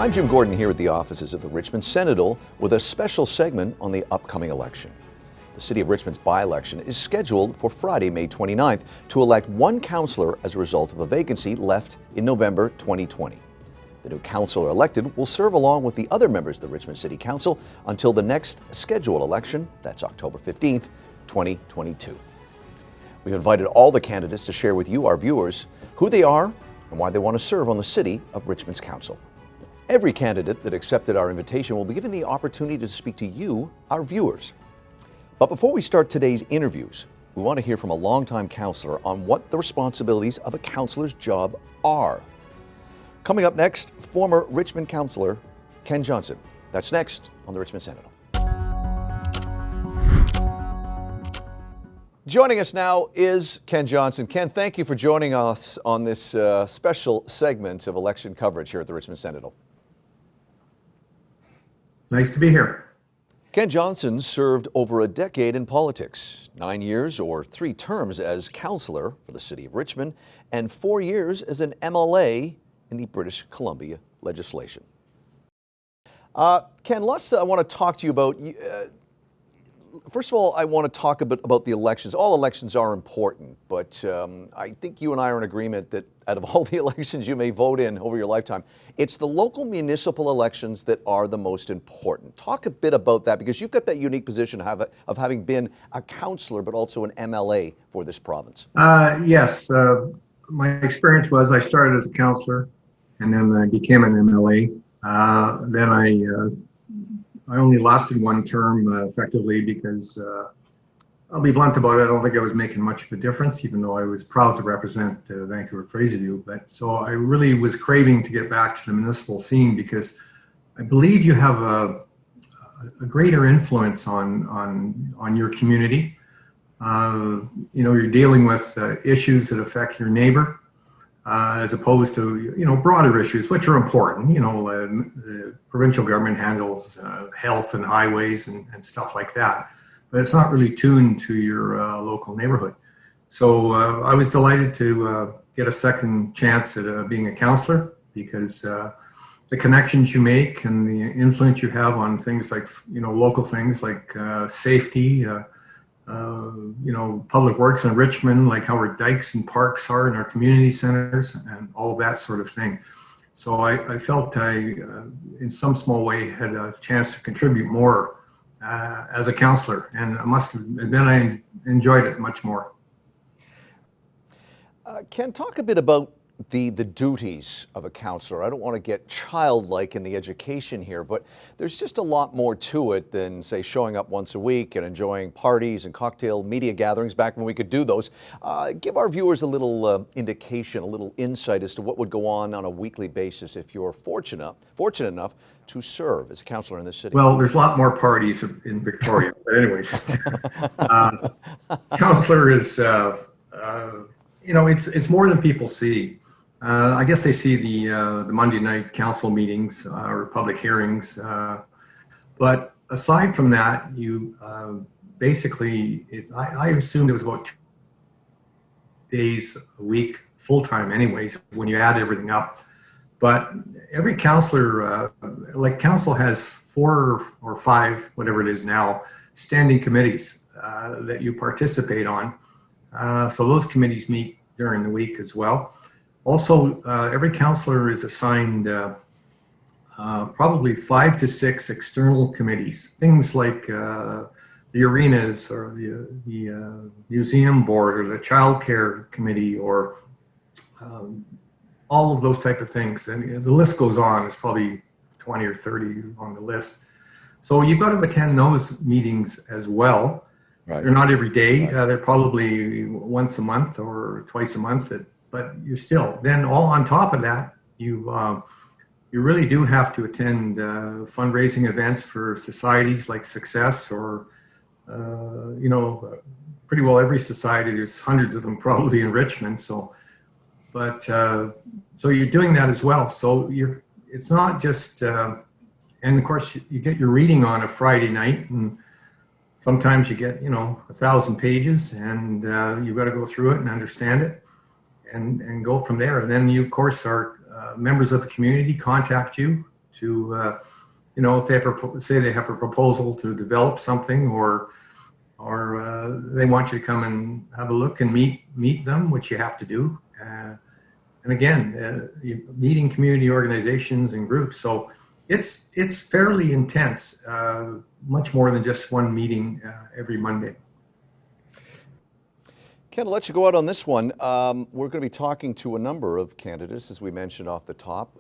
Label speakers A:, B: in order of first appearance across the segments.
A: I'm Jim Gordon here at the offices of the Richmond Sentinel with a special segment on the upcoming election. The City of Richmond's by-election is scheduled for Friday, May 29th to elect one councillor as a result of a vacancy left in November 2020. The new councillor elected will serve along with the other members of the Richmond City Council until the next scheduled election, that's October 15th, 2022. We've invited all the candidates to share with you, our viewers, who they are and why they want to serve on the City of Richmond's Council. Every candidate that accepted our invitation will be given the opportunity to speak to you, our viewers. But before we start today's interviews, we want to hear from a longtime councillor on what the responsibilities of a councillor's job are. Coming up next, former Richmond councillor Ken Johnson. That's next on the Richmond Sentinel. Joining us now is Ken Johnson. Ken, thank you for joining us on this special segment of election coverage here at the Richmond Sentinel.
B: Nice to be here.
A: Ken Johnson served over a decade in politics, 9 years or 3 terms as councillor for the City of Richmond, and 4 years as an MLA in the British Columbia legislation. Ken, I want to talk to you about, first of all, I want to talk a bit about the elections. All elections are important, but I think you and I are in agreement that out of all the elections you may vote in over your lifetime, it's the local municipal elections that are the most important. Talk a bit about that, because you've got that unique position of having been a councillor, but also an MLA for this province.
B: Yes, my experience was I started as a councillor, and then I became an MLA. Then I only lasted 1 term effectively because I'll be blunt about it, I don't think I was making much of a difference, even though I was proud to represent Vancouver Fraserview. But so I really was craving to get back to the municipal scene, because I believe you have a greater influence on your community. You know, you're dealing with issues that affect your neighbor, as opposed to, you know, broader issues, which are important. You know, the provincial government handles health and highways and stuff like that, but it's not really tuned to your local neighborhood. So I was delighted to get a second chance at being a councillor, because the connections you make and the influence you have on things like, you know, local things like safety, you know, public works in Richmond, like how our dikes and parks are in our community centers and all that sort of thing. So I felt I, in some small way, had a chance to contribute more as a councillor, and I must admit I enjoyed it much more.
A: Ken, talk a bit about the duties of a councillor. I don't want to get childlike in the education here, but there's just a lot more to it than, say, showing up once a week and enjoying parties and cocktail media gatherings back when we could do those. Give our viewers a little indication, a little insight as to what would go on a weekly basis if you're fortunate enough to serve as a councillor in this city.
B: Well, there's a lot more parties in Victoria, but anyways, councillor is, you know, it's more than people see. I guess they see the Monday night council meetings or public hearings, but aside from that, you basically, I assumed it was about 2 days a week, full-time anyways, when you add everything up. But every councillor, like council has 4 or 5, whatever it is now, standing committees that you participate on. So those committees meet during the week as well. Also, every councillor is assigned probably 5 to 6 external committees, things like the arenas or the museum board or the childcare committee, or all of those type of things. And the list goes on. There's probably 20 or 30 on the list. So you've got to attend those meetings as well. Right. They're not every day. They're probably once a month or twice a month. But you're still, then all on top of that, you really do have to attend fundraising events for societies like Success, or, you know, pretty well every society. There's hundreds of them probably in Richmond. So, but, so you're doing that as well. So it's not just, and of course you get your reading on a Friday night, and sometimes you get, you know, 1,000 pages, and you've got to go through it and understand it. And go from there. And then you, of course, are members of the community contact you to, if they say they have a proposal to develop something, or they want you to come and have a look and meet them, which you have to do. And again, meeting community organizations and groups. So it's fairly intense, much more than just one meeting every Monday.
A: Ken, I'll let you go out on this one. We're going to be talking to a number of candidates, as we mentioned off the top.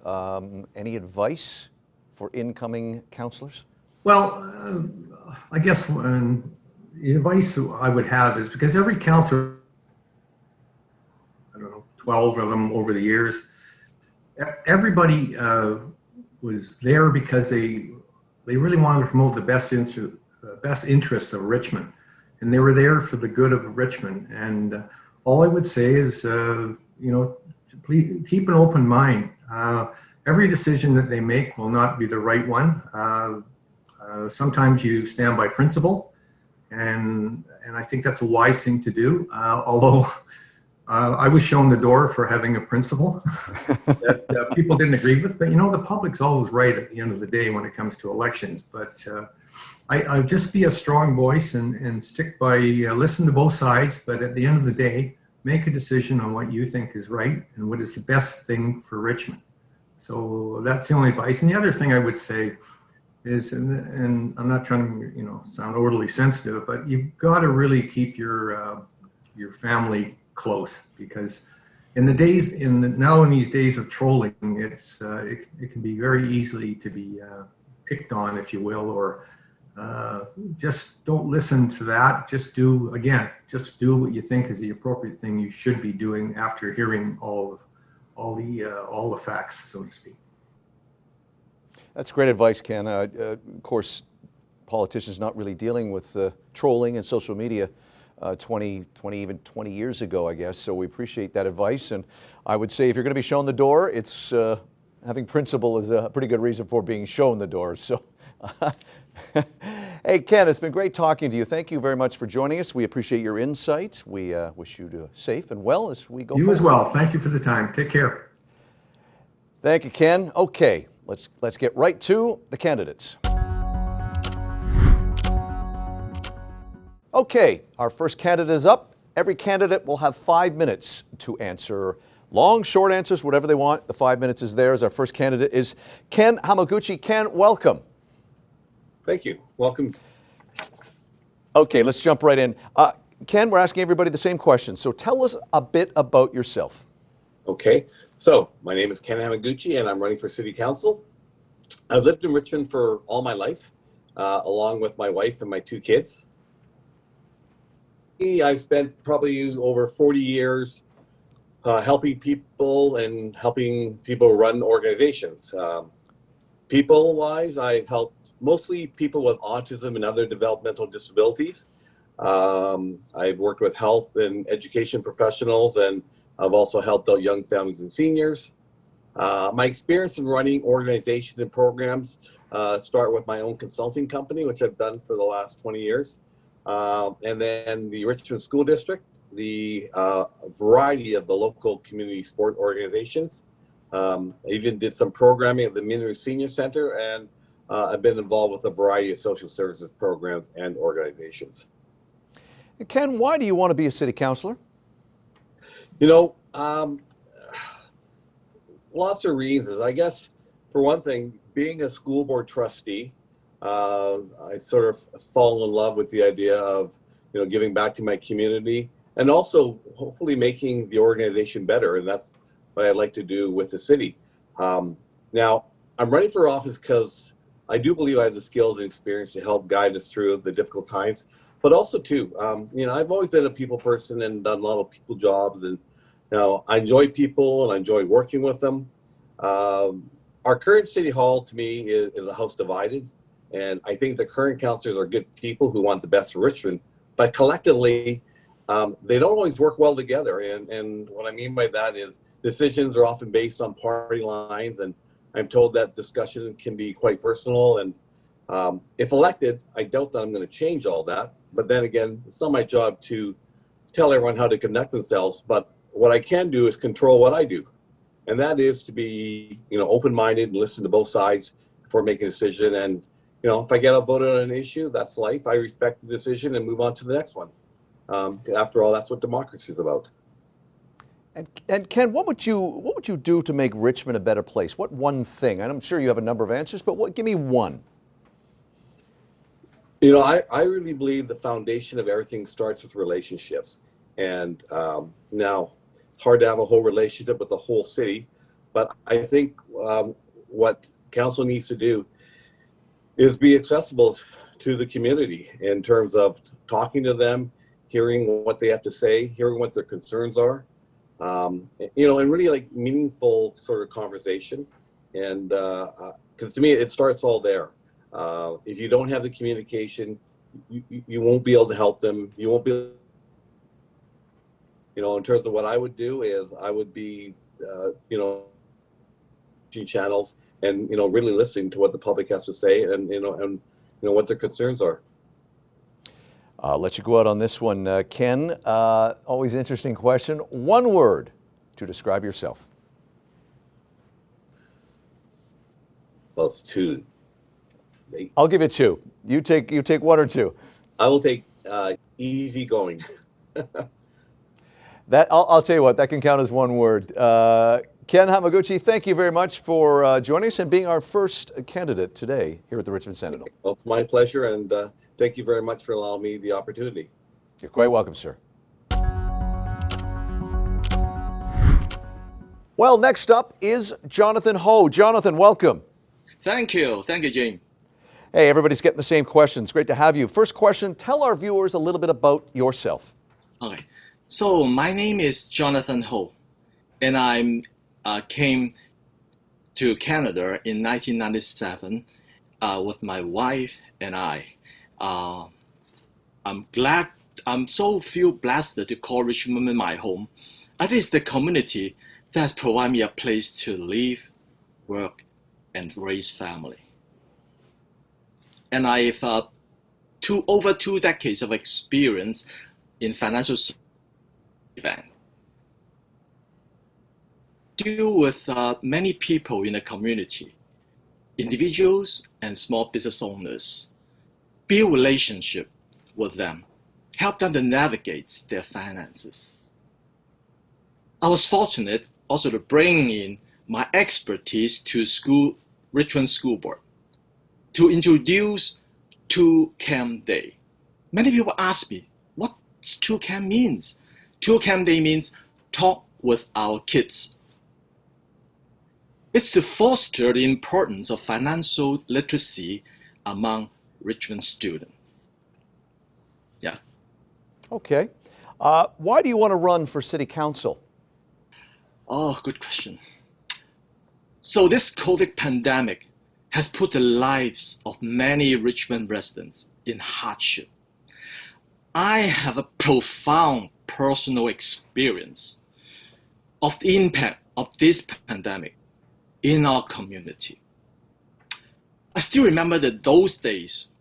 A: Any advice for incoming councillors?
B: Well, I guess the advice I would have is, because every councillor, 12 of them over the years, everybody was there because they really wanted to promote the best interests of Richmond, and they were there for the good of Richmond. And all I would say is, please keep an open mind. Every decision that they make will not be the right one. Sometimes you stand by principle, and I think that's a wise thing to do. Although I was shown the door for having a principle that people didn't agree with. But the public's always right at the end of the day when it comes to elections. But I just be a strong voice and stick by, listen to both sides. But at the end of the day, make a decision on what you think is right and what is the best thing for Richmond. So that's the only advice. And the other thing I would say is, and I'm not trying to sound overly sensitive, but you've got to really keep your family close, because in these days of trolling, it can be very easily to be picked on, if you will, or just don't listen to that. Just do what you think is the appropriate thing you should be doing after hearing all the facts, so to speak.
A: That's great advice, Ken. Of course, politicians not really dealing with trolling and social media 20 years ago, I guess. So we appreciate that advice. And I would say if you're going to be shown the door, it's having principle is a pretty good reason for being shown the door. So, hey, Ken, it's been great talking to you. Thank you very much for joining us. We appreciate your insights. We wish you to safe and well as we go forward.
B: You as well. Thank you for the time. Take care.
A: Thank you, Ken. Okay, let's get right to the candidates. Okay, our first candidate is up. Every candidate will have 5 minutes to answer long, short answers, whatever they want. The 5 minutes is theirs. Our first candidate is Ken Hamaguchi. Ken, welcome.
C: Thank you. Welcome.
A: Okay, let's jump right in. Ken, we're asking everybody the same question. So tell us a bit about yourself.
C: Okay, so my name is Ken Hamaguchi and I'm running for City Council. I've lived in Richmond for all my life, along with my wife and my 2 kids. I've spent probably over 40 years helping people and helping people run organizations. People-wise, I've helped mostly people with autism and other developmental disabilities. I've worked with health and education professionals, and I've also helped out young families and seniors. My experience in running organizations and programs start with my own consulting company, which I've done for the last 20 years. And then the Richmond School District, the variety of the local community sport organizations. I even did some programming at the Meow Senior Center, and I've been involved with a variety of social services programs and organizations.
A: Ken, why do you want to be a city councillor?
C: Lots of reasons. I guess, for one thing, being a school board trustee, I sort of fall in love with the idea of, giving back to my community and also hopefully making the organization better. And that's what I'd like to do with the city. Now, I'm running for office because I do believe I have the skills and experience to help guide us through the difficult times. But also, too, I've always been a people person and done a lot of people jobs. And, I enjoy people and I enjoy working with them. Our current City Hall, to me, is a house divided. And I think the current councillors are good people who want the best for Richmond. But collectively, they don't always work well together. And what I mean by that is decisions are often based on party lines. And I'm told that discussion can be quite personal. And if elected, I doubt that I'm going to change all that. But then again, it's not my job to tell everyone how to conduct themselves. But what I can do is control what I do. And that is to be, open-minded and listen to both sides before making a decision. And if I get outvoted on an issue, that's life. I respect the decision and move on to the next one. After all, that's what democracy is about.
A: And Ken, what would you do to make Richmond a better place? What one thing? And I'm sure you have a number of answers, but give me one.
C: I really believe the foundation of everything starts with relationships. And now it's hard to have a whole relationship with the whole city, but I think what council needs to do is be accessible to the community in terms of talking to them, hearing what they have to say, hearing what their concerns are, and really like meaningful sort of conversation. And because to me, it starts all there. If you don't have the communication, you won't be able to help them. You won't be, in terms of what I would do is I would be, channels and, really listening to what the public has to say and what their concerns are.
A: I'll let you go out on this one, Ken. Always interesting question. One word to describe yourself.
C: Well, it's two.
A: I'll give you two. You take one or two.
C: I will take easygoing.
A: I'll tell you what, that can count as one word. Ken Hamaguchi, thank you very much for joining us and being our first candidate today here at the Richmond Sentinel.
C: Well, it's my pleasure, and thank you very much for allowing me the opportunity.
A: You're quite welcome, sir. Well, next up is Jonathan Ho. Jonathan, welcome.
D: Thank you, Jane.
A: Hey, everybody's getting the same questions. Great to have you. First question, tell our viewers a little bit about yourself.
D: Okay, so my name is Jonathan Ho, and I came to Canada in 1997 with my wife and I. I'm so feel blessed to call Richmond my home. I think it's the community that's provided me a place to live, work, and raise family. And I have over 2 decades of experience in financial bank. Deal with many people in the community, individuals and small business owners. Build relationship with them, help them to navigate their finances. I was fortunate also to bring in my expertise to Richmond School Board to introduce 2-Camp Day. Many people ask me, what 2-Camp means? 2-Camp Day means talk with our kids. It's to foster the importance of financial literacy among Richmond students. Yeah.
A: Okay. Why do you want to run for City Council?
D: Oh, good question. So this COVID pandemic has put the lives of many Richmond residents in hardship. I have a profound personal experience of the impact of this pandemic in our community. I still remember that those days,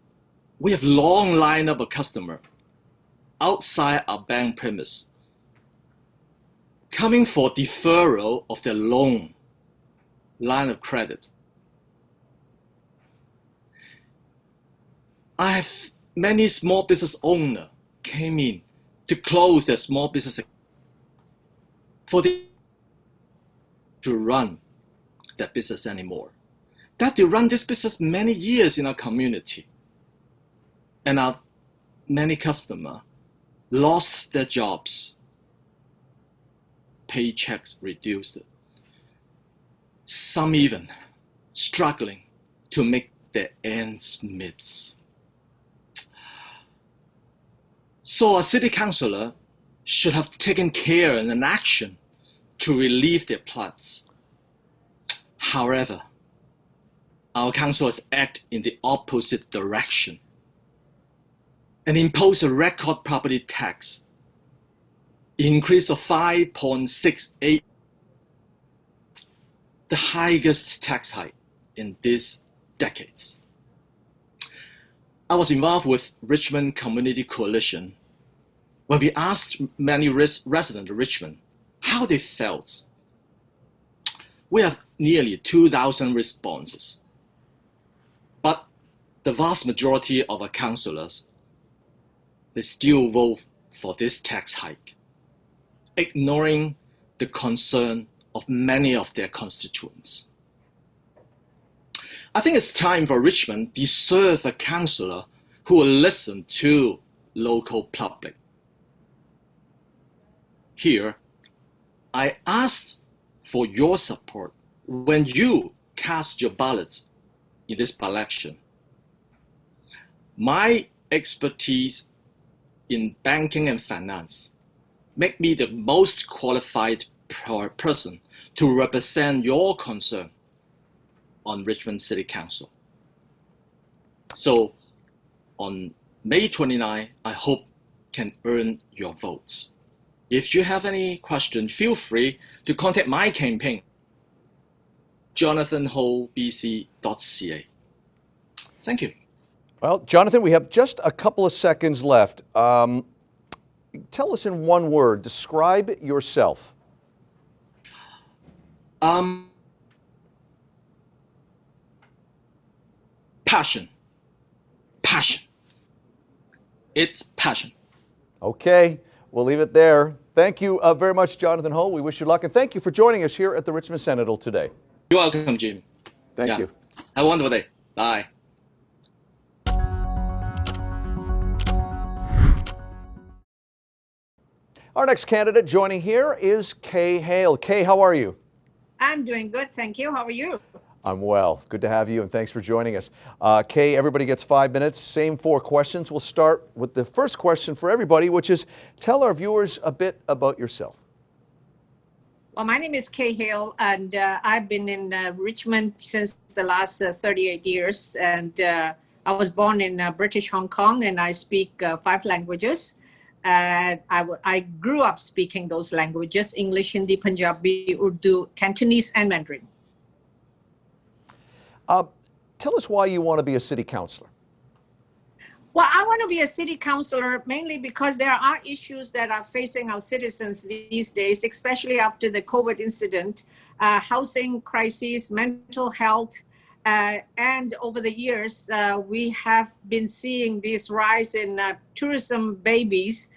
D: we have long lineup of customers outside our bank premise, coming for deferral of their loan, line of credit. I have many small business owners came in to close their small business for the to run their business anymore. That they run this business many years in our community. And our many customers lost their jobs, paychecks reduced, some even struggling to make their ends meet. So a city councillor should have taken care and an action to relieve their plights. However, our councillors act in the opposite direction and impose a record property tax increase of 5.68, the highest tax hike in these decades. I was involved with Richmond Community Coalition when we asked many residents of Richmond how they felt. We have nearly 2,000 responses. the vast majority of our councillors, they still vote for this tax hike, ignoring the concern of many of their constituents. I think it's time for Richmond to serve a councillor who will listen to local public. Here, I asked for your support when you cast your ballots in this by-election. My expertise in banking and finance make me the most qualified person to represent your concern on Richmond City Council. So on May 29, I hope can earn your votes. If you have any questions, feel free to contact my campaign, jonathanhobc.ca. Thank you.
A: Well, Jonathan, we have just a couple of seconds left. Tell us in one word, describe yourself.
D: Passion. Passion. It's passion.
A: Okay, we'll leave it there. Thank you very much, Jonathan Ho. We wish you luck, and thank you for joining us here at the Richmond Sentinel today.
D: You're welcome, Jim.
A: Thank you.
D: Have a wonderful day. Bye.
A: Our next candidate joining here is Kay Hale. Kay, how are you?
E: I'm doing good, thank you. How are you?
A: I'm well. Good to have you, and thanks for joining us. Kay, everybody gets 5 minutes. Same 4 questions. We'll start with the first question for everybody, which is tell our viewers a bit about yourself.
E: Well, my name is Kay Hale, and I've been in Richmond since the last 38 years. And I was born in British Hong Kong, and I speak 5 languages. I grew up speaking those languages: English, Hindi, Punjabi, Urdu, Cantonese, and Mandarin.
A: Tell us why you want to be a city councillor.
E: Well, I want to be a city councillor mainly because there are issues that are facing our citizens these days, especially after the COVID incident, housing crises, mental health, and over the years, we have been seeing this rise in tourism babies,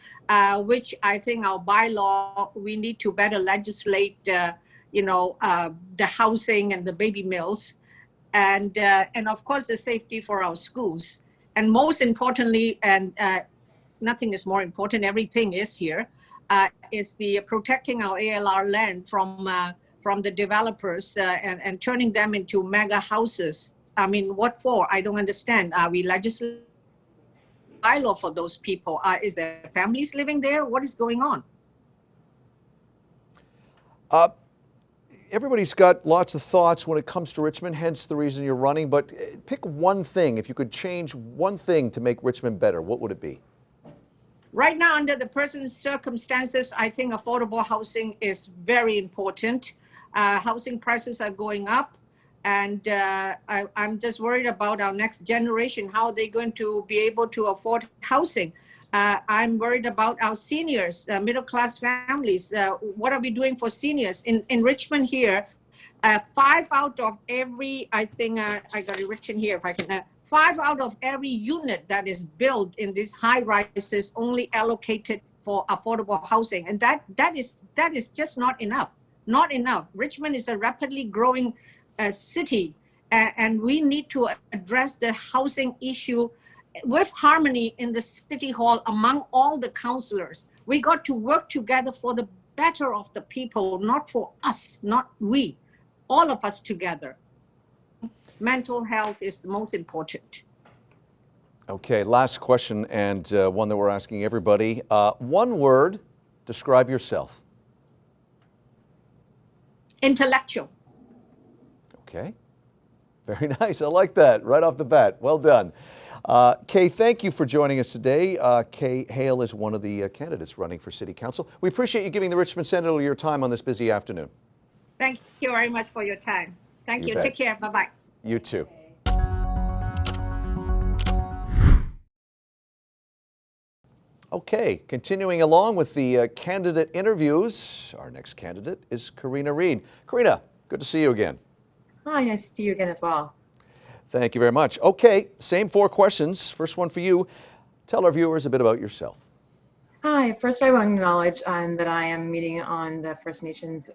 E: which I think our bylaw, we need to better legislate, the housing and the baby mills. And of course, the safety for our schools. And most importantly, and nothing is more important, everything is here, is the protecting our ALR land from the developers and turning them into mega houses. I mean, what for? I don't understand. Are we legislating bylaw for those people? Is there families living there? What is going on?
A: Everybody's got lots of thoughts when it comes to Richmond, hence the reason you're running, but pick one thing. If you could change one thing to make Richmond better, what would it be?
E: Right now, under the present circumstances, I think affordable housing is very important. Housing prices are going up, and I'm just worried about our next generation, how they're going to be able to afford housing. I'm worried about our seniors, middle-class families. What are we doing for seniors? In Richmond here, 5 out of every, I think, I got it written here if I can, 5 out of every unit that is built in these high-rises is only allocated for affordable housing. And that is just not enough. Not enough. Richmond is a rapidly growing city, and we need to address the housing issue with harmony in the city hall among all the councillors. We got to work together for the better of the people, not for us, not we, all of us together. Mental health is the most important.
A: Okay, last question, and one that we're asking everybody. One word, describe yourself.
E: Intellectual.
A: Okay, very nice. I like that right off the bat. Well done. Kay, thank you for joining us today. Kay Hale is one of the candidates running for City Council. We appreciate you giving the Richmond Sentinel your time on this busy afternoon.
E: Thank you very much for your time. Thank you.
A: bet.
E: Take care. Bye-bye.
A: You too. Okay, continuing along with the candidate interviews, our next candidate is Karina Reid. Karina, good to see you again.
F: Hi, nice to see you again as well.
A: Thank you very much. Okay, same 4 questions. First one for you. Tell our viewers a bit about yourself.
F: Hi, first I want to acknowledge that I am meeting on the First Nations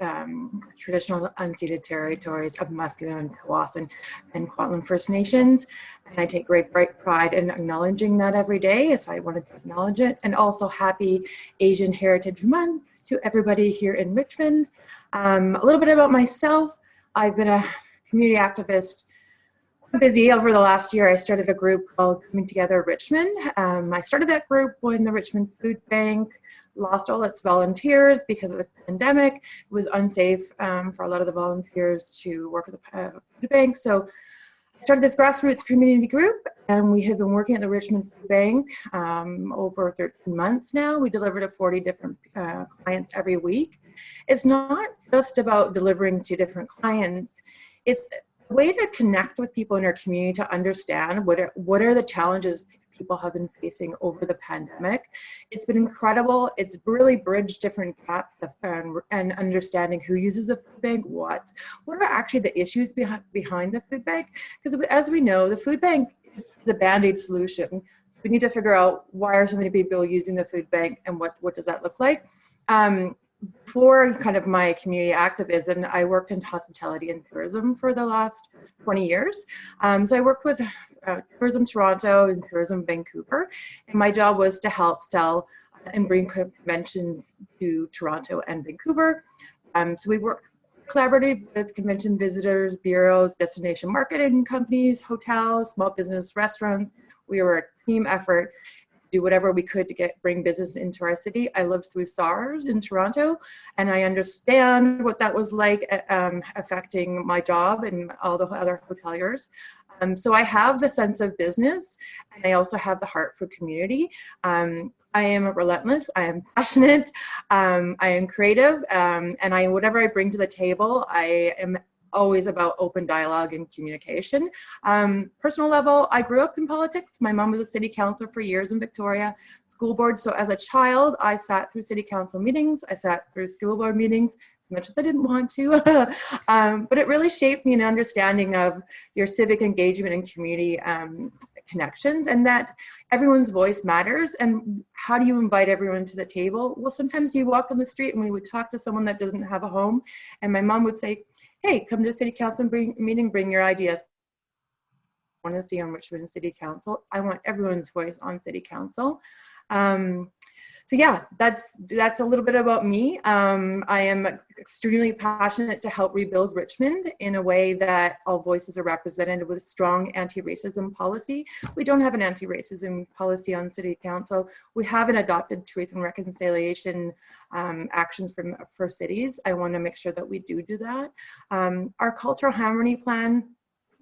F: traditional unceded territories of Musqueam, Powassan, and Kwantlen First Nations. And I take great pride in acknowledging that every day, so I wanted to acknowledge it. And also happy Asian Heritage Month to everybody here in Richmond. A little bit about myself. I've been a community activist, busy over the last year. I started a group called Coming Together Richmond. I started that group when the Richmond Food Bank lost all its volunteers because of the pandemic. It was unsafe for a lot of the volunteers to work at the food bank. So I started this grassroots community group, and we have been working at the Richmond Food Bank over 13 months now. We deliver to 40 different clients every week. It's not just about delivering to different clients. It's a way to connect with people in our community to understand what are the challenges people have been facing over the pandemic. It's been incredible. It's really bridged different gaps and understanding who uses the food bank, what are actually the issues behind the food bank. Because as we know, the food bank is a band-aid solution. We need to figure out why are so many people using the food bank and what does that look like. Before kind of my community activism, I worked in hospitality and tourism for the last 20 years. So I worked with Tourism Toronto and Tourism Vancouver, and my job was to help sell and bring convention to Toronto and Vancouver. So we worked collaboratively with convention visitors, bureaus, destination marketing companies, hotels, small business, restaurants. We were a team effort. Do whatever we could to bring business into our city. I lived through SARS in Toronto, and I understand what that was like affecting my job and all the other hoteliers. So I have the sense of business, and I also have the heart for community. I am relentless, I am passionate, I am creative, and whatever I bring to the table, I am always about open dialogue and communication. Personal level, I grew up in politics. My mom was a city councillor for years in Victoria, school board. So as a child, I sat through city council meetings. I sat through school board meetings as much as I didn't want to. But it really shaped me an understanding of your civic engagement and community connections, and that everyone's voice matters. And how do you invite everyone to the table? Well, sometimes you walk on the street and we would talk to someone that doesn't have a home, and my mom would say, hey, come to a city council meeting, bring your ideas. I want to see on Richmond City Council. I want everyone's voice on City Council. So yeah, that's a little bit about me. I am extremely passionate to help rebuild Richmond in a way that all voices are represented with strong anti-racism policy. We don't have an anti-racism policy on City Council. We haven't adopted truth and reconciliation actions for cities. I want to make sure that we do that. Our cultural harmony plan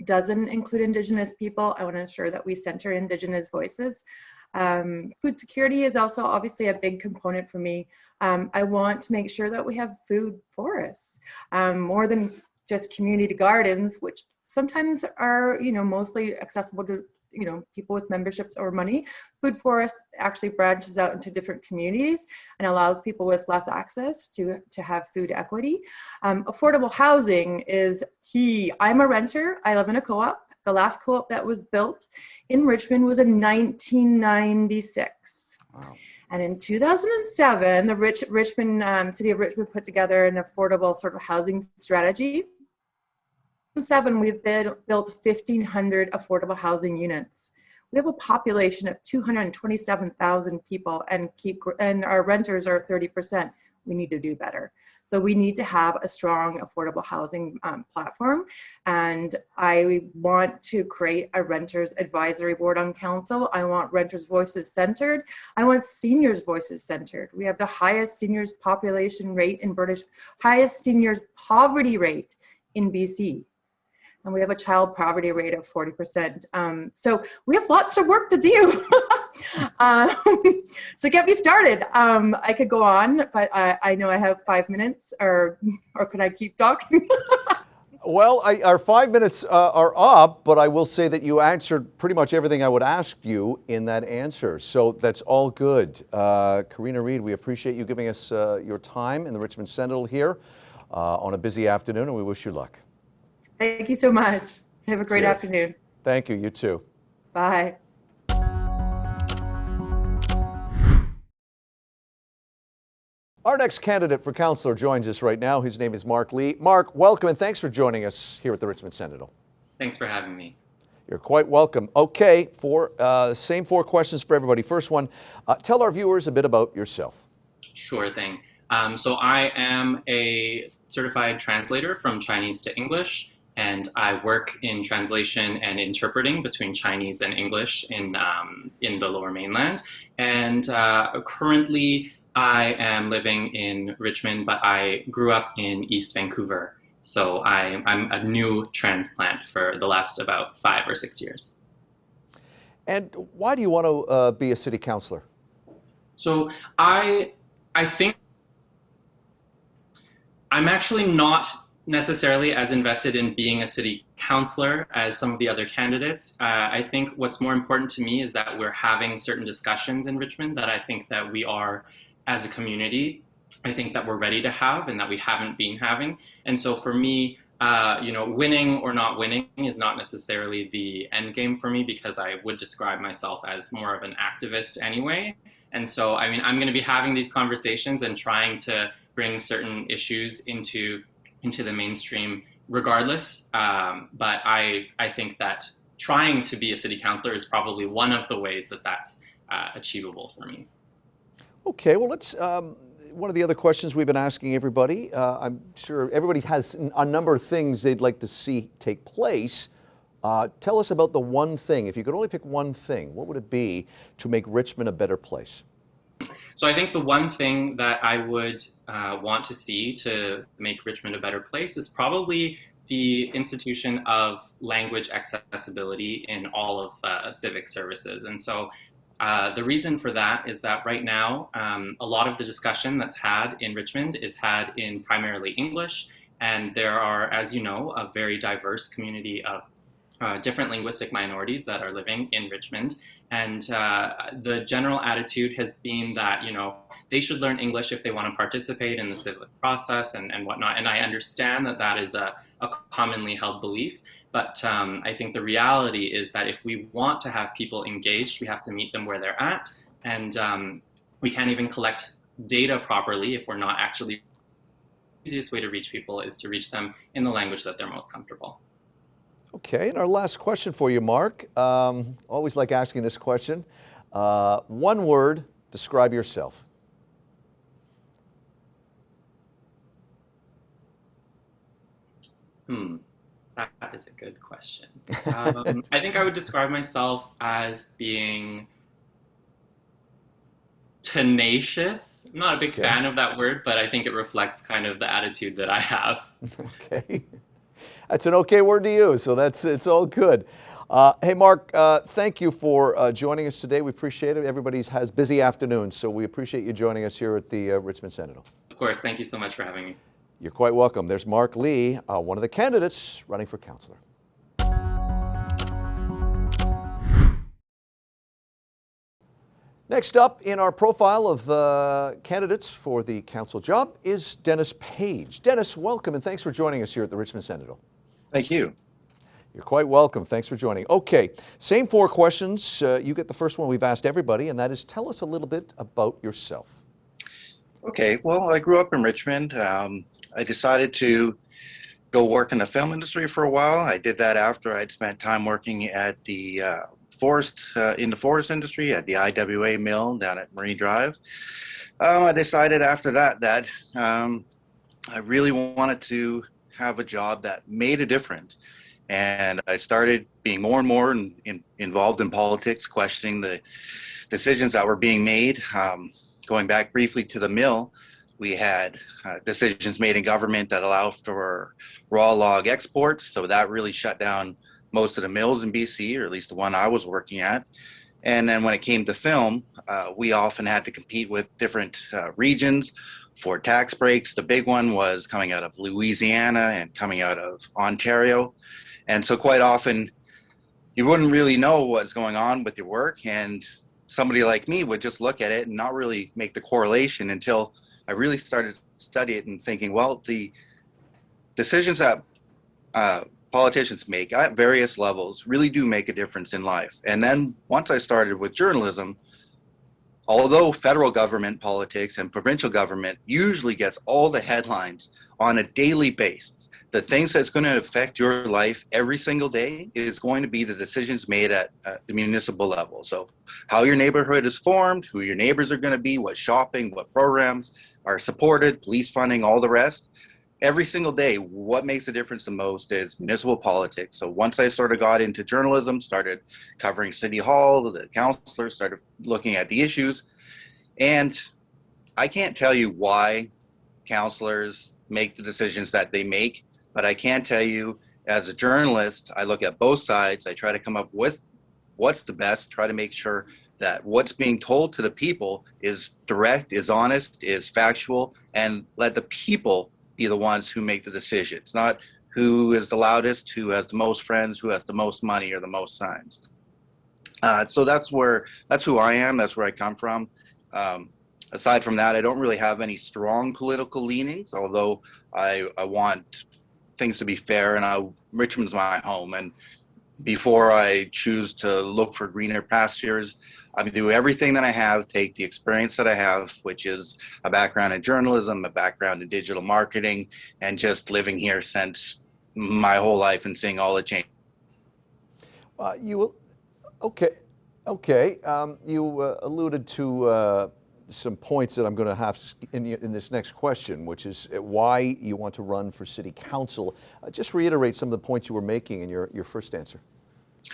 F: doesn't include Indigenous people. I want to ensure that we center Indigenous voices. Food security is also obviously a big component for me. I want to make sure that we have food forests, more than just community gardens, which sometimes are, mostly accessible to, people with memberships or money. Food forests actually branches out into different communities and allows people with less access to have food equity. Affordable housing is key. I'm a renter. I live in a co-op. The last co-op that was built in Richmond was in 1996. Wow. And in 2007, the City of Richmond put together an affordable sort of housing strategy. In 2007, we've built 1,500 affordable housing units. We have a population of 227,000 people, and our renters are 30%. We need to do better. So we need to have a strong affordable housing platform. And I want to create a renters advisory board on council. I want renters' voices centered. I want seniors' voices centered. We have the highest seniors population rate in highest seniors poverty rate in BC. And we have a child poverty rate of 40%. So we have lots of work to do. So get me started. I could go on, but I know I have 5 minutes, or could I keep talking?
A: Well, our 5 minutes are up, but I will say that you answered pretty much everything I would ask you in that answer. So that's all good. Karina Reid, we appreciate you giving us your time in the Richmond Sentinel here on a busy afternoon, and we wish you luck.
F: Thank you so much. Have a great afternoon.
A: Thank you. You too.
F: Bye.
A: Our next candidate for councillor joins us right now. His name is Mark Lee. Mark, welcome and thanks for joining us here at the Richmond Sentinel.
G: Thanks for having me.
A: You're quite welcome. Okay, same 4 questions for everybody. First one, tell our viewers a bit about yourself.
G: Sure thing. So I am a certified translator from Chinese to English, and I work in translation and interpreting between Chinese and English in the Lower Mainland. And currently, I am living in Richmond, but I grew up in East Vancouver. So I'm a new transplant for the last about 5 or 6 years.
A: And why do you want to be a city councillor?
G: So I think I'm actually not necessarily as invested in being a city councillor as some of the other candidates. I think what's more important to me is that we're having certain discussions in Richmond that I think that we are, as a community, I think that we're ready to have and that we haven't been having. And so for me, winning or not winning is not necessarily the end game for me, because I would describe myself as more of an activist anyway. And so, I mean, I'm going to be having these conversations and trying to bring certain issues into the mainstream regardless. But I think that trying to be a city councillor is probably one of the ways that that's achievable for me. Okay, well, let's one of the other questions we've been asking everybody. I'm sure everybody has a number of things they'd like to see take place. Tell us about the one thing. If you could only pick one thing, what would it be to make Richmond a better place? So I think the one thing that I would want to see to make Richmond a better place is probably the institution of language accessibility in all of civic services. And so the reason for that is that right now, a lot of the discussion that's had in Richmond is had in primarily English, and there are, as you know, a very diverse community of different linguistic minorities that are living in Richmond. And the general attitude has been that, they should learn English if they want to participate in the civic process and whatnot. And I understand that that is a commonly held belief. But I think the reality is that if we want to have people engaged, we have to meet them where they're at. And we can't even collect data properly if we're not actually. The easiest way to reach people is to reach them in the language that they're most comfortable. Okay, and our last question for you, Mark. Always like asking this question. One word, describe yourself. That is a good question. I think I would describe myself as being tenacious. I'm not a big fan of that word, but I think it reflects kind of the attitude that I have. Okay. That's an okay word to use, so it's all good. Hey, Mark, thank you for joining us today. We appreciate it. Everybody has busy afternoons, so we appreciate you joining us here at the Richmond Sentinel. Of course. Thank you so much for having me. You're quite welcome. There's Mark Lee, one of the candidates running for councillor. Next up in our profile of candidates for the council job is Dennis Page. Dennis, welcome and thanks for joining us here at the Richmond Sentinel.
H: Thank you.
A: You're quite welcome. Thanks for joining. Okay, same 4 questions. You get the first one we've asked everybody, and that is tell us a little bit about yourself.
H: Okay, well, I grew up in Richmond. I decided to go work in the film industry for a while. I did that after I'd spent time working at the in the forest industry at the IWA mill down at Marine Drive. I decided after that I really wanted to have a job that made a difference. And I started being more and more involved in politics, questioning the decisions that were being made. Going back briefly to the mill, we had decisions made in government that allow for raw log exports. So that really shut down most of the mills in BC, or at least the one I was working at. And then when it came to film, we often had to compete with different regions for tax breaks. The big one was coming out of Louisiana and coming out of Ontario. And so quite often you wouldn't really know what's going on with your work, and somebody like me would just look at it and not really make the correlation until I really started to study it and thinking, well, the decisions that politicians make at various levels really do make a difference in life. And then once I started with journalism, although federal government politics and provincial government usually gets all the headlines on a daily basis, the things that's going to affect your life every single day is going to be the decisions made at the municipal level. So how your neighborhood is formed, who your neighbors are going to be, what shopping, what programs are supported, police funding, all the rest. Every single day, what makes a difference the most is municipal politics. So once I sort of got into journalism, started covering City Hall, the councillors, started looking at the issues. And I can't tell you why councillors make the decisions that they make, but I can tell you as a journalist, I look at both sides. I try to come up with what's the best, try to make sure that what's being told to the people is direct, is honest, is factual, and let the people be the ones who make the decisions, not who is the loudest, who has the most friends, who has the most money or the most signs. So that's who I am, that's where I come from. Aside from that, I don't really have any strong political leanings, although I want things to be fair, and Richmond's my home. And before I choose to look for greener pastures, I do everything that I have, take the experience that I have, which is a background in journalism, a background in digital marketing, and just living here since my whole life and seeing all the change.
A: You alluded to some points that I'm going to have in this next question, which is why you want to run for city council. Just reiterate some of the points you were making in your first answer.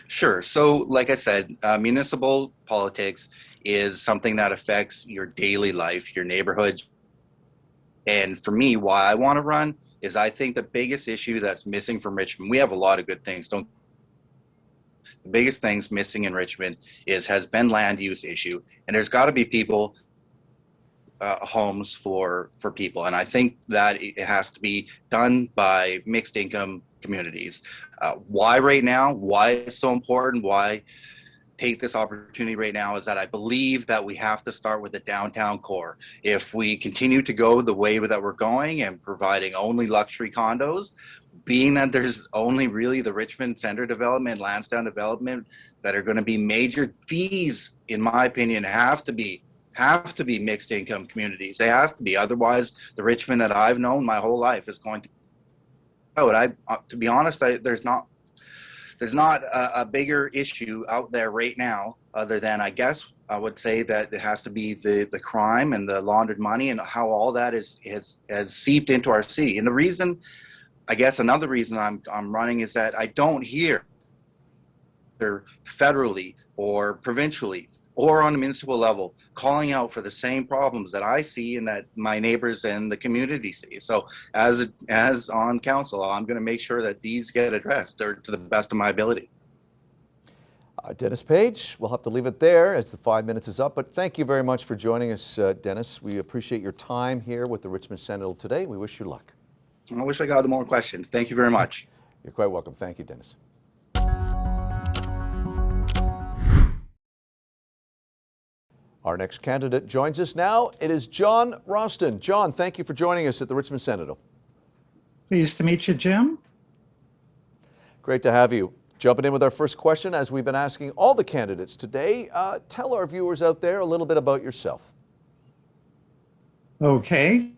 H: Sure. So like I said, municipal politics is something that affects your daily life, your neighborhood. And for me, why I want to run is I think the biggest issue that's missing from Richmond, we have a lot of good things. The biggest things missing in Richmond has been land use issue. And there's got to be people, homes for people. And I think that it has to be done by mixed income communities. Why right now? Why it's so important? Why take this opportunity right now is that I believe that we have to start with the downtown core. If we continue to go the way that we're going and providing only luxury condos, being that there's only really the Richmond Center development, Lansdowne development that are going to be major, these, in my opinion, have to be mixed income communities. They have to be. Otherwise, the Richmond that I've known my whole life is going to. To be honest, there's not a bigger issue out there right now, other than I guess I would say that it has to be the crime and the laundered money and how all that has seeped into our city. And the reason, I guess, another reason I'm running is that I don't hear federally or provincially or on a municipal level calling out for the same problems that I see and that my neighbors and the community see. So as on council, I'm going to make sure that these get addressed to the best of my ability.
A: Dennis Page, we'll have to leave it there as the 5 minutes is up, but thank you very much for joining us, Dennis. We appreciate your time here with the Richmond Sentinel today. We wish you luck.
H: I wish I got more questions. Thank you very much.
A: You're quite welcome. Thank you, Dennis. Our next candidate joins us now. It is John Roston. John, thank you for joining us at the Richmond Sentinel.
I: Pleased to meet you, Jim.
A: Great to have you. Jumping in with our first question, as we've been asking all the candidates today, tell our viewers out there a little bit about yourself.
I: Okay.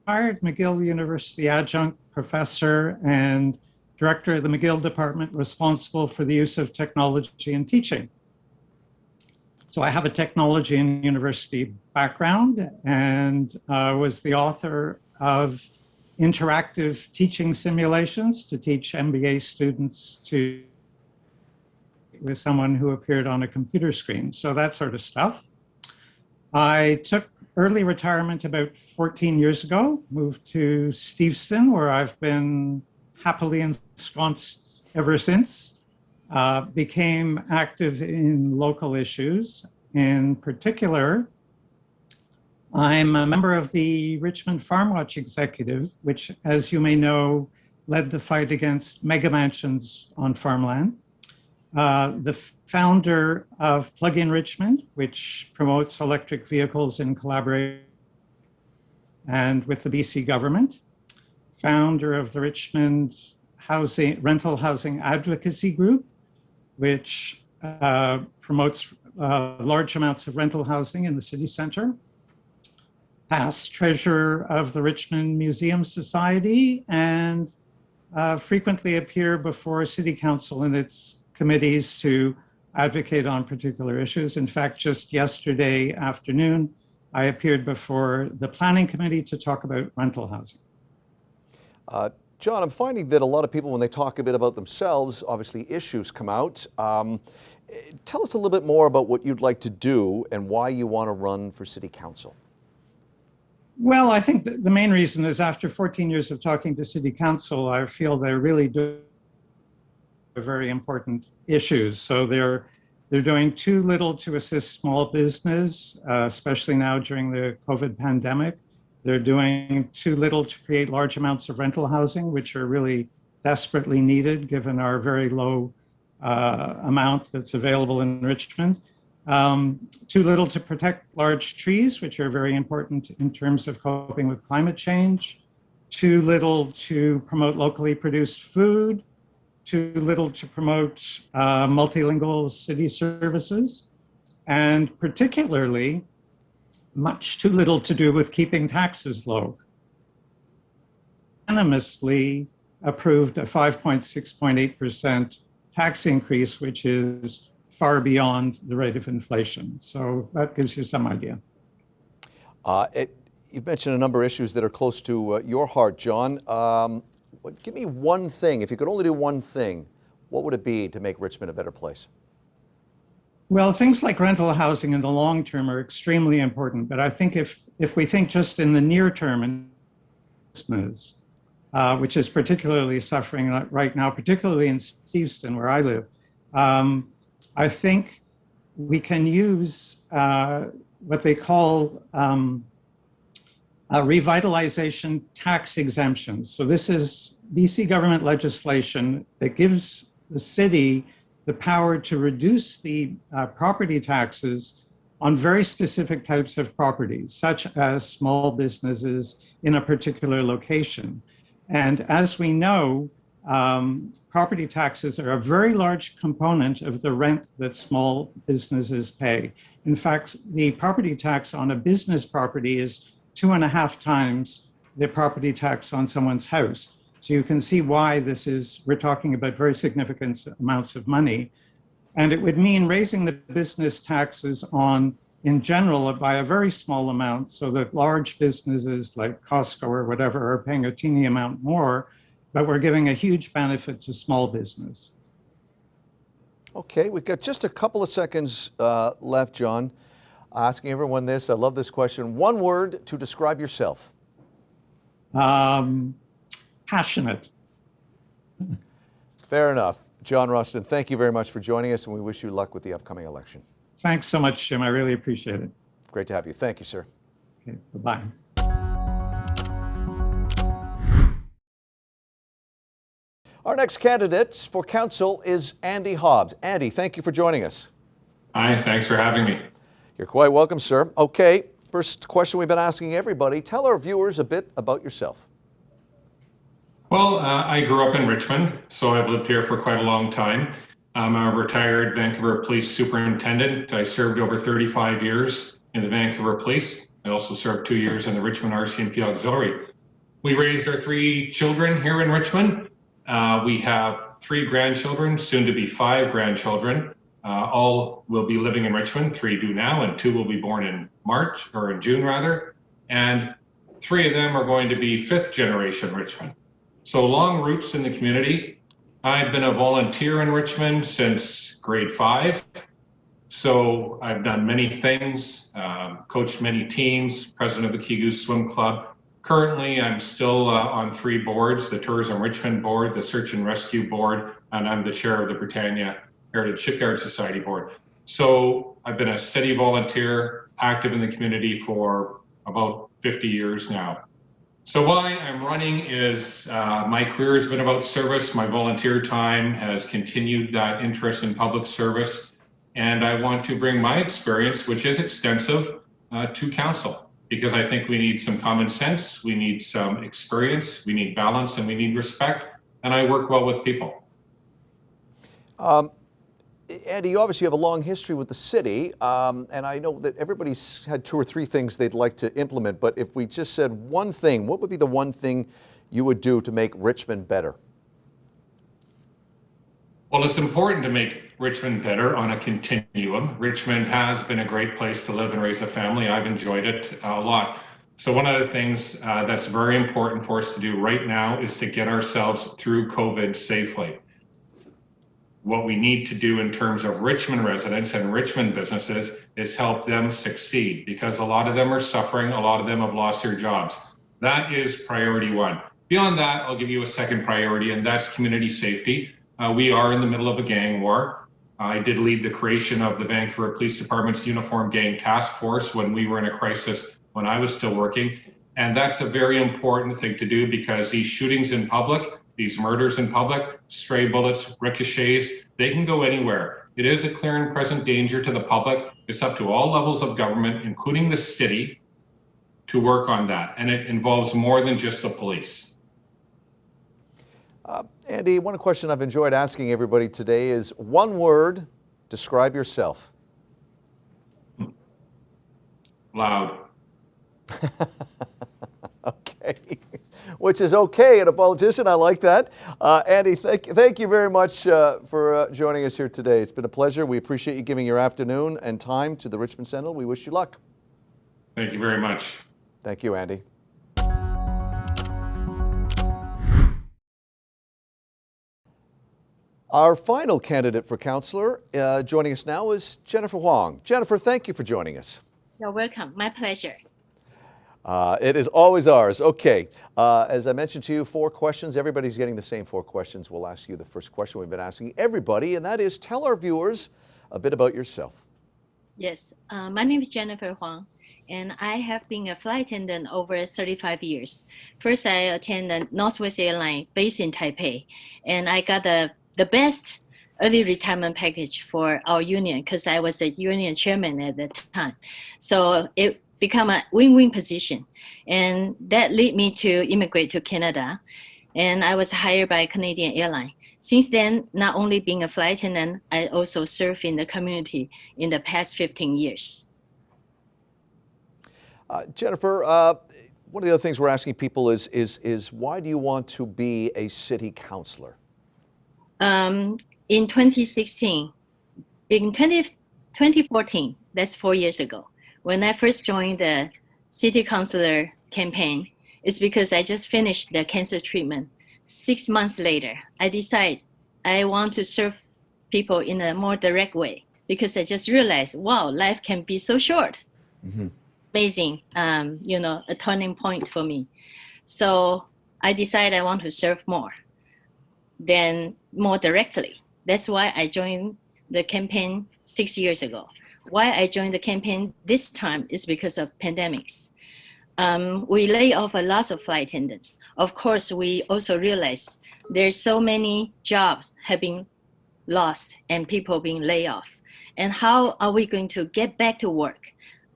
I: Retired McGill University adjunct professor and director of the McGill department responsible for the use of technology in teaching. So I have a technology and university background and was the author of interactive teaching simulations to teach MBA students with someone who appeared on a computer screen. So that sort of stuff. I took early retirement about 14 years ago, moved to Steveston, where I've been happily ensconced ever since. Became active in local issues. In particular, I'm a member of the Richmond Farm Watch Executive, which, as you may know, led the fight against mega mansions on farmland. The founder of Plug-in Richmond, which promotes electric vehicles in collaboration and with the BC government. Founder of the Richmond rental housing advocacy group, which promotes large amounts of rental housing in the city center. Past treasurer of the Richmond Museum Society, and frequently appear before City Council and its committees to advocate on particular issues. In fact, just yesterday afternoon, I appeared before the Planning Committee to talk about rental housing.
A: John, I'm finding that a lot of people, when they talk a bit about themselves, obviously issues come out. Tell us a little bit more about what you'd like to do and why you want to run for City Council.
I: Well, I think the main reason is after 14 years of talking to City Council, I feel they really do very important issues. So they're doing too little to assist small business, especially now during the COVID pandemic. They're doing too little to create large amounts of rental housing, which are really desperately needed given our very low amount that's available in Richmond. Too little to protect large trees, which are very important in terms of coping with climate change. Too little to promote locally produced food. Too little to promote multilingual city services. And particularly, much too little to do with keeping taxes low. Unanimously approved a 5.6.8% tax increase, which is far beyond the rate of inflation. So that gives you some idea.
A: You've mentioned a number of issues that are close to your heart, John. Give me one thing, if you could only do one thing, what would it be to make Richmond a better place?
I: Well, things like rental housing in the long term are extremely important, but I think if we think just in the near term in business, which is particularly suffering right now, particularly in Steveston, where I live, I think we can use what they call revitalization tax exemptions. So this is BC government legislation that gives the city the power to reduce the property taxes on very specific types of properties, such as small businesses in a particular location. And as we know, property taxes are a very large component of the rent that small businesses pay. In fact, the property tax on a business property is 2.5 times the property tax on someone's house. So you can see why we're talking about very significant amounts of money. And it would mean raising the business taxes in general, by a very small amount, so that large businesses like Costco or whatever are paying a teeny amount more, but we're giving a huge benefit to small business.
A: Okay, we've got just a couple of seconds left, John. Asking everyone this, I love this question. One word to describe yourself.
I: Passionate.
A: Fair enough. John Roston, thank you very much for joining us, and we wish you luck with the upcoming election.
I: Thanks so much, Jim. I really appreciate it.
A: Great to have you. Thank you, sir.
I: Okay, bye-bye.
A: Our next candidate for council is Andy Hobbs. Andy, thank you for joining us.
J: Hi, thanks for having me.
A: You're quite welcome, sir. Okay, first question we've been asking everybody. Tell our viewers a bit about yourself.
J: Well, I grew up in Richmond, so I've lived here for quite a long time. I'm a retired Vancouver Police Superintendent. I served over 35 years in the Vancouver Police. I also served 2 years in the Richmond RCMP Auxiliary. We raised our 3 children here in Richmond. We have 3 grandchildren, soon to be 5 grandchildren. All will be living in Richmond. 3 do now, and 2 will be born in June rather. And 3 of them are going to be 5th generation Richmond. So long roots in the community. I've been a volunteer in Richmond since grade 5. So I've done many things, coached many teams, president of the Key Goose Swim Club. Currently, I'm still on 3 boards, the Tourism Richmond Board, the Search and Rescue Board, and I'm the chair of the Britannia Heritage Shipyard Society Board. So I've been a steady volunteer, active in the community for about 50 years now. So why I'm running is my career has been about service. My volunteer time has continued that interest in public service. And I want to bring my experience, which is extensive, to council, because I think we need some common sense, we need some experience, we need balance, and we need respect. and I work well with people.
A: Andy, you obviously have a long history with the city, and I know that everybody's had 2 or 3 things they'd like to implement, but if we just said one thing, what would be the one thing you would do to make Richmond better?
J: Well, it's important to make Richmond better on a continuum. Richmond has been a great place to live and raise a family. I've enjoyed it a lot. So one of the things that's very important for us to do right now is to get ourselves through COVID safely. What we need to do in terms of Richmond residents and Richmond businesses is help them succeed, because a lot of them are suffering, a lot of them have lost their jobs. That is priority 1. Beyond that, I'll give you a second priority, and that's community safety. We are in the middle of a gang war. I did lead the creation of the Vancouver Police Department's Uniform Gang Task Force when we were in a crisis when I was still working. And that's a very important thing to do, because these shootings in public, these murders in public, stray bullets, ricochets, they can go anywhere. It is a clear and present danger to the public. It's up to all levels of government, including the city, to work on that. And it involves more than just the police.
A: Andy, one question I've enjoyed asking everybody today is one word, describe yourself.
J: Loud.
A: Okay, which is okay in a politician. I like that. Andy, thank you very much for joining us here today. It's been a pleasure. We appreciate you giving your afternoon and time to the Richmond Sentinel. We wish you luck.
J: Thank you very much.
A: Thank you, Andy. Our final candidate for councillor joining us now is Jennifer Huang. Jennifer, thank you for joining us.
K: You're welcome. My pleasure.
A: It is always ours. Okay. As I mentioned to you, 4 questions. Everybody's getting the same 4 questions. We'll ask you the first question we've been asking everybody, and that is, tell our viewers a bit about yourself.
K: Yes. My name is Jennifer Huang, and I have been a flight attendant over 35 years. First, I attended Northwest Airlines based in Taipei, and I got the best early retirement package for our union, because I was the union chairman at the time. So it became a win-win position. And that led me to immigrate to Canada. And I was hired by Canadian Airlines. Since then, not only being a flight attendant, I also serve in the community in the past 15 years.
A: Jennifer, one of the other things we're asking people is why do you want to be a city councillor?
K: In 2016, in 2014, that's 4 years ago, when I first joined the city councillor campaign, it's because I just finished the cancer treatment. 6 months later, I decided I want to serve people in a more direct way, because I just realized, wow, life can be so short. Mm-hmm. Amazing, a turning point for me. So I decided I want to serve more directly. That's why I joined the campaign 6 years ago. Why I joined the campaign this time is because of pandemics. We lay off a lot of flight attendants. Of course, we also realize there's so many jobs have been lost and people being laid off. And how are we going to get back to work?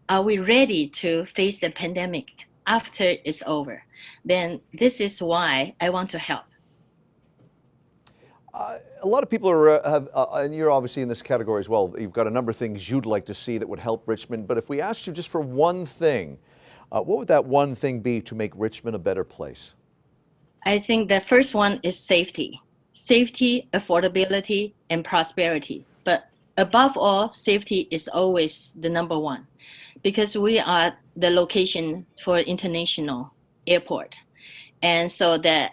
K: Are we ready to face the pandemic after it's over? Then this is why I want to help.
A: A lot of people and you're obviously in this category as well. You've got a number of things you'd like to see that would help Richmond. But if we asked you just for one thing, what would that one thing be to make Richmond a better place?
K: I think the first one is safety. Safety, affordability, and prosperity. But above all, safety is always the number one, because we are the location for international airport. And so the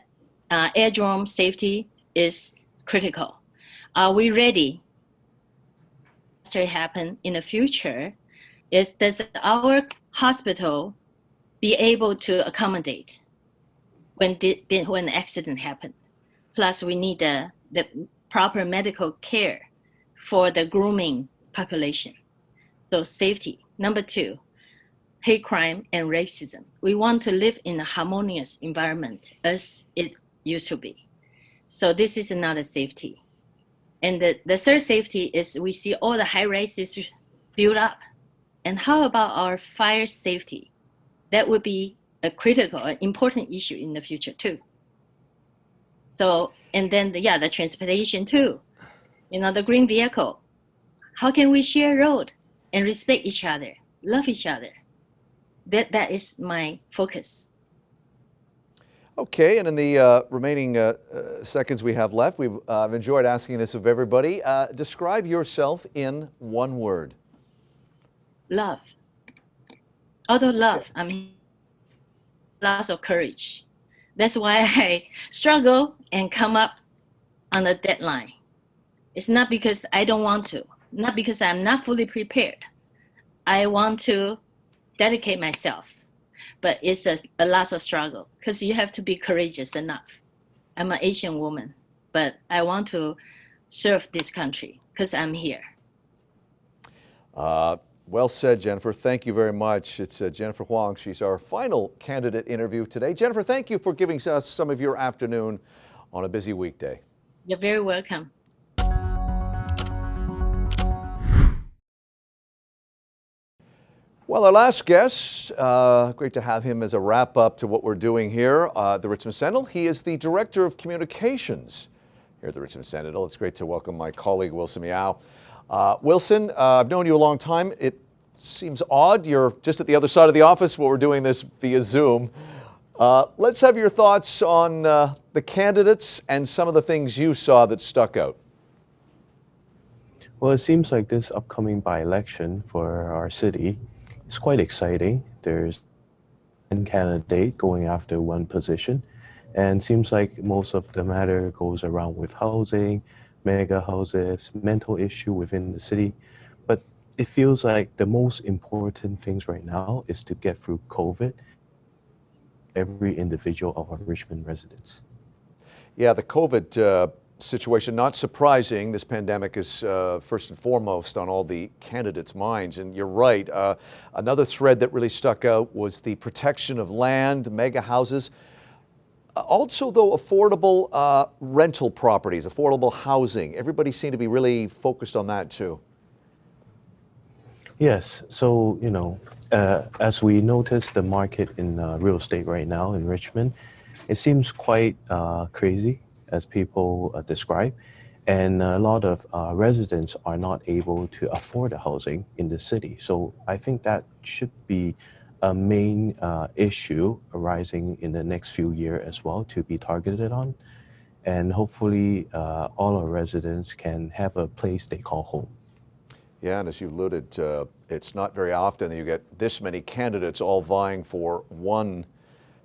K: airdrome safety is critical. Are we ready to happen in the future? Does our hospital be able to accommodate when an accident happened? Plus, we need the proper medical care for the grooming population. So safety. Number 2, hate crime and racism. We want to live in a harmonious environment as it used to be. So this is another safety. And the third safety is we see all the high rises build up. And how about our fire safety? That would be a critical, important issue in the future too. So And then, the transportation too. The green vehicle. How can we share road and respect each other, love each other? That is my focus.
A: Okay, and in the remaining seconds we have left, I've enjoyed asking this of everybody. Describe yourself in one word.
K: Love. Although love, lots of courage. That's why I struggle and come up on a deadline. It's not because I don't want to, not because I'm not fully prepared. I want to dedicate myself, but it's a lot of struggle because you have to be courageous enough. I'm an Asian woman, but I want to serve this country because I'm here.
A: Well said, Jennifer. Thank you very much. It's Jennifer Huang. She's our final candidate interview today. Jennifer, thank you for giving us some of your afternoon on a busy weekday.
K: You're very welcome.
A: Well, our last guest, great to have him as a wrap-up to what we're doing here at the Richmond Sentinel. He is the Director of Communications here at the Richmond Sentinel. It's great to welcome my colleague, Wilson Meow. Wilson, I've known you a long time. It seems odd. You're just at the other side of the office while we're doing this via Zoom. Let's have your thoughts on the candidates and some of the things you saw that stuck out.
L: Well, it seems like this upcoming by-election for our city is quite exciting. There's one candidate going after one position, and seems like most of the matter goes around with housing, mega houses, mental issue within the city. But it feels like the most important things right now is to get through COVID, every individual of our Richmond residents. Yeah,
A: the COVID situation, not surprising. This pandemic is first and foremost on all the candidates' minds. And you're right, another thread that really stuck out was the protection of land, mega houses. Also, though, affordable rental properties, affordable housing. Everybody seemed to be really focused on that, too.
L: Yes. So, as we notice the market in real estate right now in Richmond, it seems quite crazy, as people describe. And a lot of residents are not able to afford the housing in the city. So I think that should be a main issue arising in the next few years as well to be targeted on. And hopefully all our residents can have a place they call home.
A: Yeah, and as you alluded, it's not very often that you get this many candidates all vying for one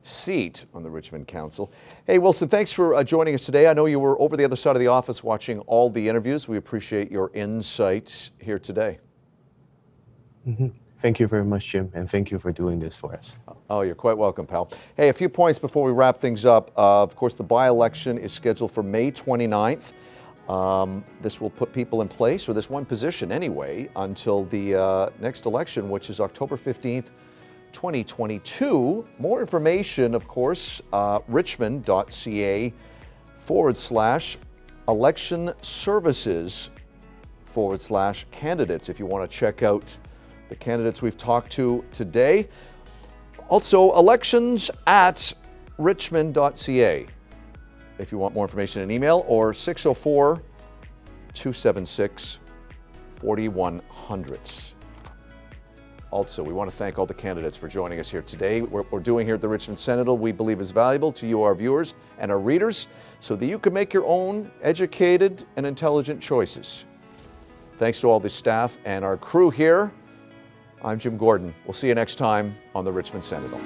A: seat on the Richmond Council. Hey, Wilson, thanks for joining us today. I know you were over the other side of the office watching all the interviews. We appreciate your insight here today.
L: Mm-hmm. Thank you very much, Jim, and thank you for doing this for us.
A: Oh, you're quite welcome, pal. Hey, a few points before we wrap things up. Of course, the by-election is scheduled for May 29th. This will put people in place, or this one position anyway, until the next election, which is October 15th, 2022. More information, of course, richmond.ca/election services/candidates if you want to check out the candidates we've talked to today. Also, elections@richmond.ca if you want more information in email, or 604-276-4100. Also, we want to thank all the candidates for joining us here today. What we're doing here at the Richmond Sentinel, we believe is valuable to you, our viewers and our readers, so that you can make your own educated and intelligent choices. Thanks to all the staff and our crew here. I'm Jim Gordon. We'll see you next time on the Richmond Sentinel.